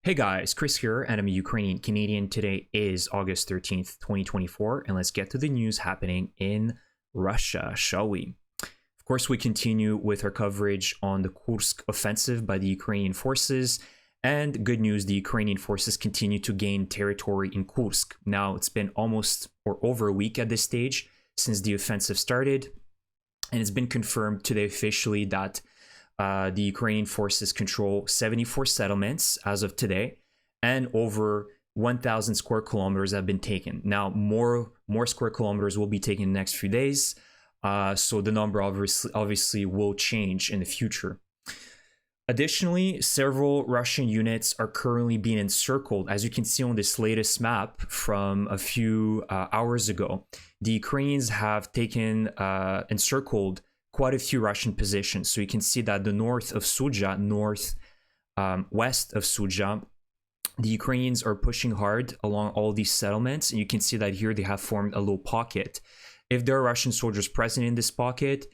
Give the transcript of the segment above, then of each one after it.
Hey guys, Chris here, and I'm a Ukrainian Canadian. Today is August 13th, 2024, and let's get to the news happening in Russia, shall we? Of course, we continue with our coverage on the Kursk offensive by the Ukrainian forces, and good news, the Ukrainian forces continue to gain territory in Kursk. Now, it's been almost or over a week at this stage since the offensive started, and it's been confirmed today officially that the Ukrainian forces control 74 settlements as of today, and over 1,000 square kilometers have been taken. Now, more square kilometers will be taken in the next few days, so the number obviously will change in the future. Additionally, several Russian units are currently being encircled. As you can see on this latest map from a few hours ago, the Ukrainians have taken encircled quite a few Russian positions. So you can see that the north of Sudzha, west of Sudzha, the Ukrainians are pushing hard along all these settlements. And you can see that here they have formed a little pocket. If there are Russian soldiers present in this pocket,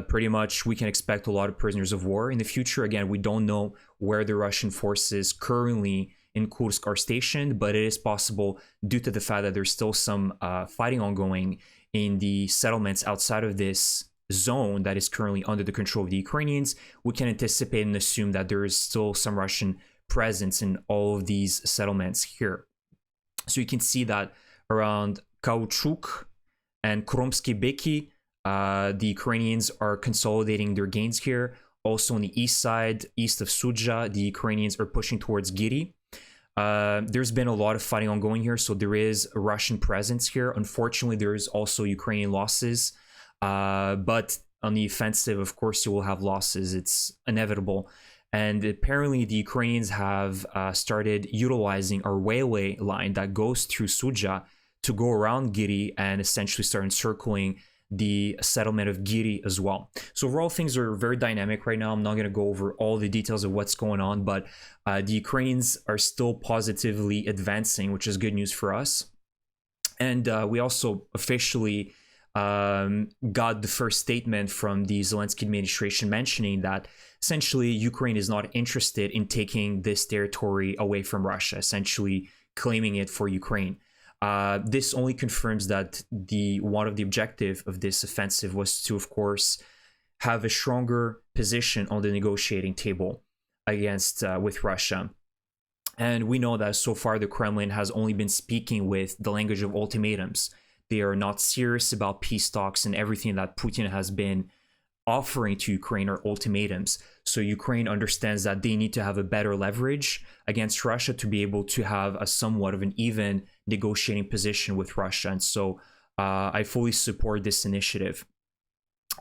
pretty much we can expect a lot of prisoners of war in the future. Again, we don't know where the Russian forces currently in Kursk are stationed, but it is possible due to the fact that there's still some fighting ongoing in the settlements outside of this zone that is currently under the control of the Ukrainians. We can anticipate and assume that there is still some Russian presence in all of these settlements here. So you can see that around Kauchuk and Kromsky Beki, the Ukrainians are consolidating their gains here. Also on the east side, east of Sudzha, the Ukrainians are pushing towards Giri. There's been a lot of fighting ongoing here, so there is a Russian presence here. Unfortunately, there is also Ukrainian losses. But on the offensive, of course, you will have losses. It's inevitable. And apparently the Ukrainians have started utilizing a railway line that goes through Sudzha to go around Giri and essentially start encircling the settlement of Giri as well. So overall, things are very dynamic right now. I'm not going to go over all the details of what's going on, but the Ukrainians are still positively advancing, which is good news for us. And we also officially got the first statement from the Zelensky administration mentioning that essentially Ukraine is not interested in taking this territory away from Russia, essentially claiming it for Ukraine. This only confirms that one of the objectives of this offensive was to, of course, have a stronger position on the negotiating table against with Russia. And we know that so far the Kremlin has only been speaking with the language of ultimatums. They are not serious about peace talks, and everything that Putin has been offering to Ukraine are ultimatums. So Ukraine understands that they need to have a better leverage against Russia to be able to have a somewhat of an even negotiating position with Russia. And so I fully support this initiative.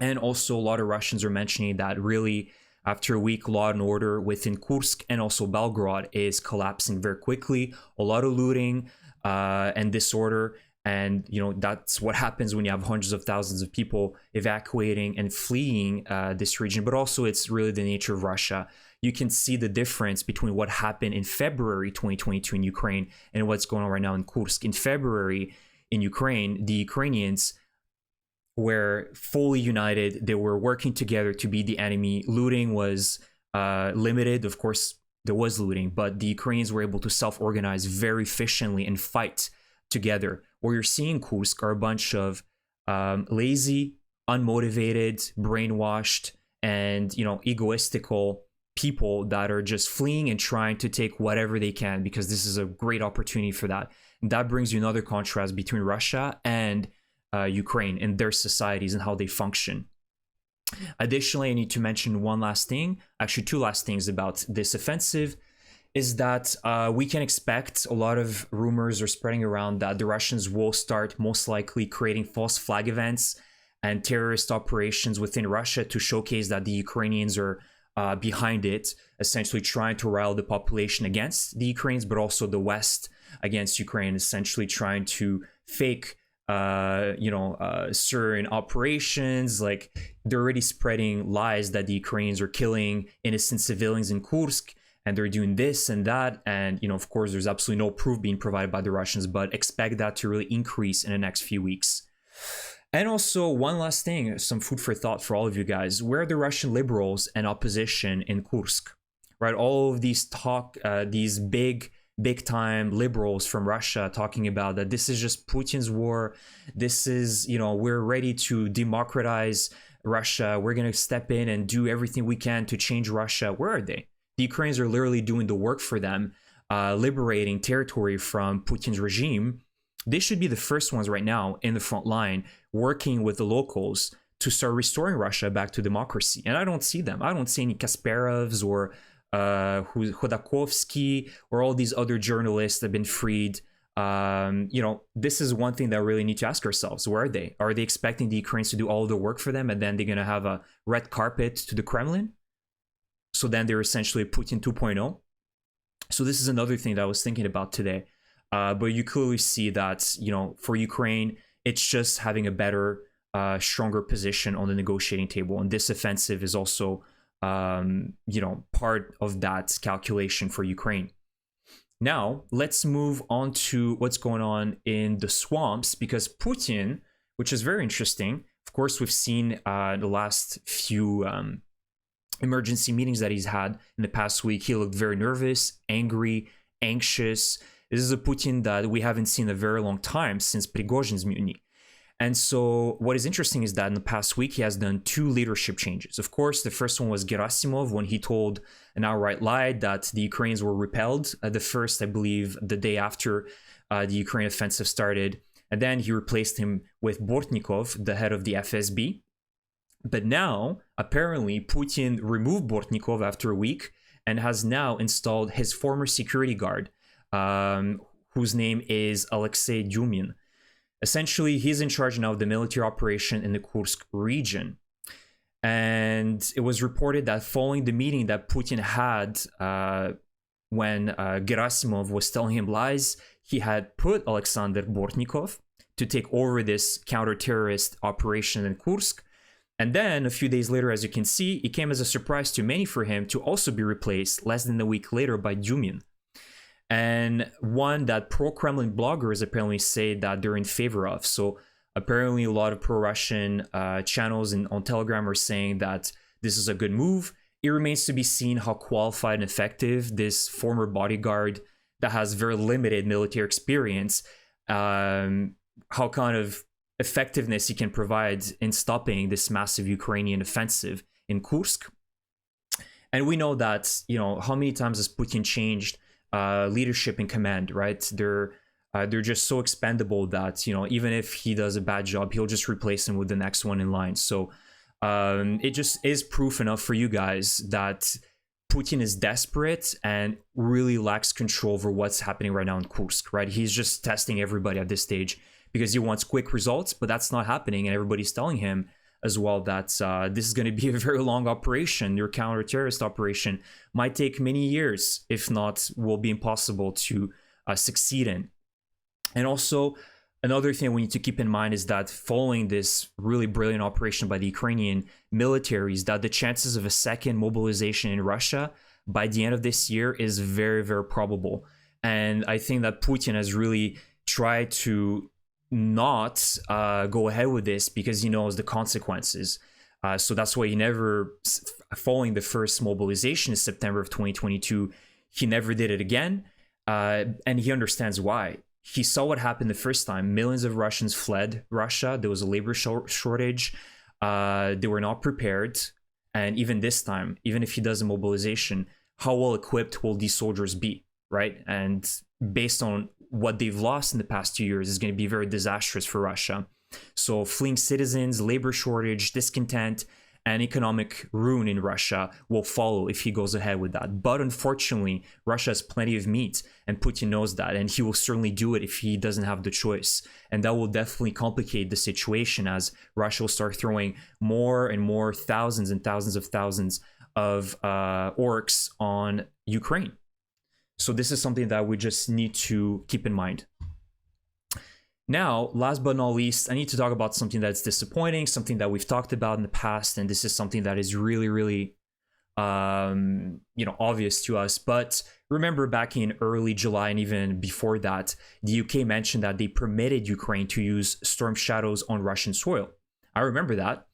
And also a lot of Russians are mentioning that really after a week, law and order within Kursk and also Belgorod is collapsing very quickly. A lot of looting and disorder. And, you know, that's what happens when you have hundreds of thousands of people evacuating and fleeing this region. But also it's really the nature of Russia. You can see the difference between what happened in February 2022 in Ukraine and what's going on right now in Kursk. In February in Ukraine, the Ukrainians were fully united. They were working together to beat the enemy. Looting was limited. Of course, there was looting, but the Ukrainians were able to self-organize very efficiently and fight together. What you're seeing in Kursk are a bunch of lazy, unmotivated, brainwashed, and egoistical people that are just fleeing and trying to take whatever they can because this is a great opportunity for that. And that brings you another contrast between Russia and Ukraine and their societies and how they function. Additionally, I need to mention one last thing, actually two last things about this offensive, is that we can expect a lot of rumors are spreading around that the Russians will start most likely creating false flag events and terrorist operations within Russia to showcase that the Ukrainians are behind it, essentially trying to rile the population against the Ukrainians, but also the West against Ukraine, essentially trying to fake certain operations. Like they're already spreading lies that the Ukrainians are killing innocent civilians in Kursk, and they're doing this and that. And, of course, there's absolutely no proof being provided by the Russians, but expect that to really increase in the next few weeks. And also, one last thing, some food for thought for all of you guys. Where are the Russian liberals and opposition in Kursk? right? All of these these big time liberals from Russia talking about that this is just Putin's war. This is, we're ready to democratize Russia. We're going to step in and do everything we can to change Russia. Where are they? The Ukrainians are literally doing the work for them, liberating territory from Putin's regime. They should be the first ones right now in the front line, working with the locals to start restoring Russia back to democracy. And I don't see them. I don't see any Kasparovs or Khodakovsky or all these other journalists that have been freed. This is one thing that we really need to ask ourselves. Where are they? Are they expecting the Ukrainians to do all the work for them and then they're going to have a red carpet to the Kremlin? So then they're essentially Putin 2.0. So this is another thing that I was thinking about today. But you clearly see that, for Ukraine, it's just having a better, stronger position on the negotiating table. And this offensive is also part of that calculation for Ukraine. Now, let's move on to what's going on in the swamps, because Putin, which is very interesting, of course, we've seen the last few emergency meetings that he's had in the past week. He looked very nervous, angry, anxious. This is a Putin that we haven't seen in a very long time since Prigozhin's mutiny. And so what is interesting is that in the past week, he has done 2 leadership changes. Of course, the first one was Gerasimov when he told an outright lie that the Ukrainians were repelled. The first, I believe, the day after the Ukraine offensive started. And then he replaced him with Bortnikov, the head of the FSB. But now, apparently, Putin removed Bortnikov after a week and has now installed his former security guard, whose name is Alexei Dyumin. Essentially, he's in charge now of the military operation in the Kursk region. And it was reported that following the meeting that Putin had when Gerasimov was telling him lies, he had put Alexander Bortnikov to take over this counter-terrorist operation in Kursk. And then a few days later, as you can see, it came as a surprise to many for him to also be replaced less than a week later by Dyumin. And one that pro-Kremlin bloggers apparently say that they're in favor of. So apparently a lot of pro-Russian channels on Telegram are saying that this is a good move. It remains to be seen how qualified and effective this former bodyguard that has very limited military experience, how kind of effectiveness he can provide in stopping this massive Ukrainian offensive in Kursk. And we know that, how many times has Putin changed leadership and command, right? They're just so expendable that, even if he does a bad job, he'll just replace him with the next one in line. So it just is proof enough for you guys that Putin is desperate and really lacks control over what's happening right now in Kursk, right? He's just testing everybody at this stage because he wants quick results, but that's not happening. And everybody's telling him as well that this is going to be a very long operation. Your counter-terrorist operation might take many years, if not will be impossible to succeed in. And also, another thing we need to keep in mind is that following this really brilliant operation by the Ukrainian military is that the chances of a second mobilization in Russia by the end of this year is very, very probable. And I think that Putin has really tried to not go ahead with this because he knows the consequences. So that's why he never, following the first mobilization in September of 2022, he never did it again. And he understands why. He saw what happened the first time. Millions of Russians fled Russia. There was a labor shortage. They were not prepared. And even this time, even if he does a mobilization, how well equipped will these soldiers be, right? And based on what they've lost in the past 2 years is going to be very disastrous for Russia. So fleeing citizens, labor shortage, discontent, and economic ruin in Russia will follow if he goes ahead with that. But unfortunately, Russia has plenty of meat, and Putin knows that, and he will certainly do it if he doesn't have the choice. And that will definitely complicate the situation as Russia will start throwing more and more thousands and thousands of orcs on Ukraine. So this is something that we just need to keep in mind. Now, last but not least, I need to talk about something that's disappointing, something that we've talked about in the past, and this is something that is really, really, obvious to us. But remember back in early July and even before that, the UK mentioned that they permitted Ukraine to use storm shadows on Russian soil. I remember that.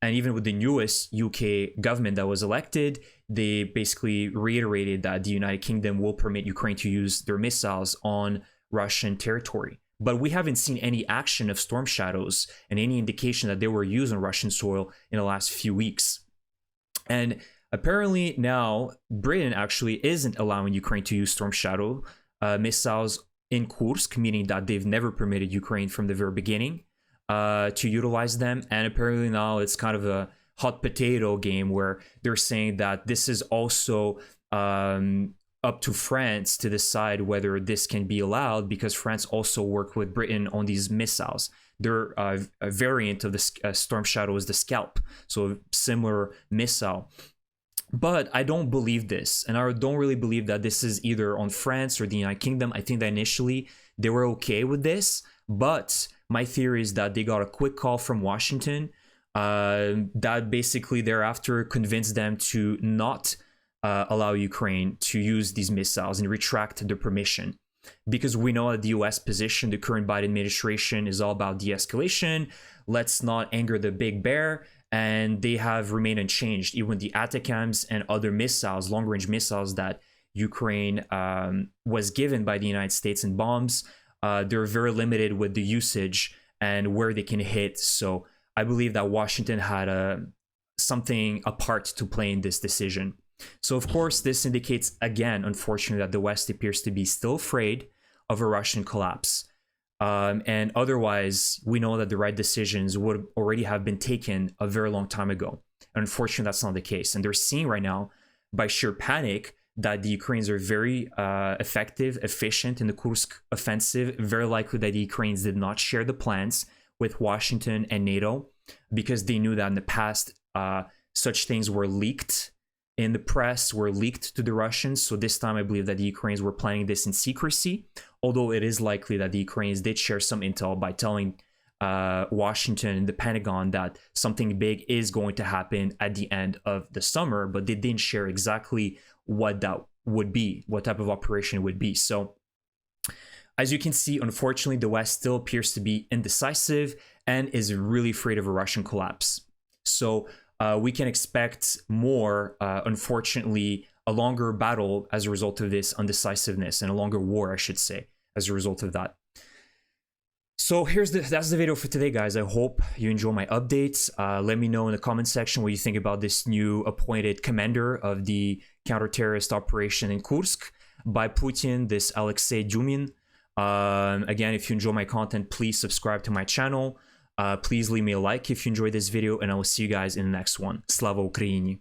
And even with the newest UK government that was elected, they basically reiterated that the United Kingdom will permit Ukraine to use their missiles on Russian territory. But we haven't seen any action of Storm Shadows and any indication that they were used on Russian soil in the last few weeks. And apparently now Britain actually isn't allowing Ukraine to use Storm Shadow missiles in Kursk, meaning that they've never permitted Ukraine from the very beginning to utilize them. And apparently now it's kind of a hot potato game where they're saying that this is also up to France to decide whether this can be allowed, because France also worked with Britain on these missiles. Their a variant of the Storm Shadow is the Scalp, so a similar missile. But I don't believe this, and I don't really believe that this is either on France or the United Kingdom. I think that initially they were okay with this, but my theory is that they got a quick call from Washington that basically thereafter convinced them to not allow Ukraine to use these missiles and retract their permission. Because we know that the US position, the current Biden administration, is all about de-escalation. Let's not anger the big bear. And they have remained unchanged. Even the ATACMS and other missiles, long-range missiles that Ukraine was given by the United States and bombs, they're very limited with the usage and where they can hit. So I believe that Washington had something a part to play in this decision. So of course, this indicates again, unfortunately, that the West appears to be still afraid of a Russian collapse. And otherwise, we know that the right decisions would already have been taken a very long time ago. And unfortunately, that's not the case. And they're seeing right now, by sheer panic, that the Ukrainians are very effective, efficient in the Kursk offensive. Very likely that the Ukrainians did not share the plans with Washington and NATO, because they knew that in the past, such things were leaked in the press, were leaked to the Russians. So this time I believe that the Ukrainians were planning this in secrecy, although it is likely that the Ukrainians did share some intel by telling Washington and the Pentagon that something big is going to happen at the end of the summer, but they didn't share exactly what that would be, what type of operation it would be. So as you can see, unfortunately, the West still appears to be indecisive and is really afraid of a Russian collapse. So we can expect more, unfortunately, a longer battle as a result of this undecisiveness, and a longer war, I should say, as a result of that. So that's the video for today, guys. I hope you enjoy my updates. Let me know in the comment section what you think about this new appointed commander of the counter-terrorist operation in Kursk by Putin, this Alexei Dumin. Again, if you enjoy my content, please subscribe to my channel. Please leave me a like if you enjoyed this video, and I will see you guys in the next one. Slava Ukraini!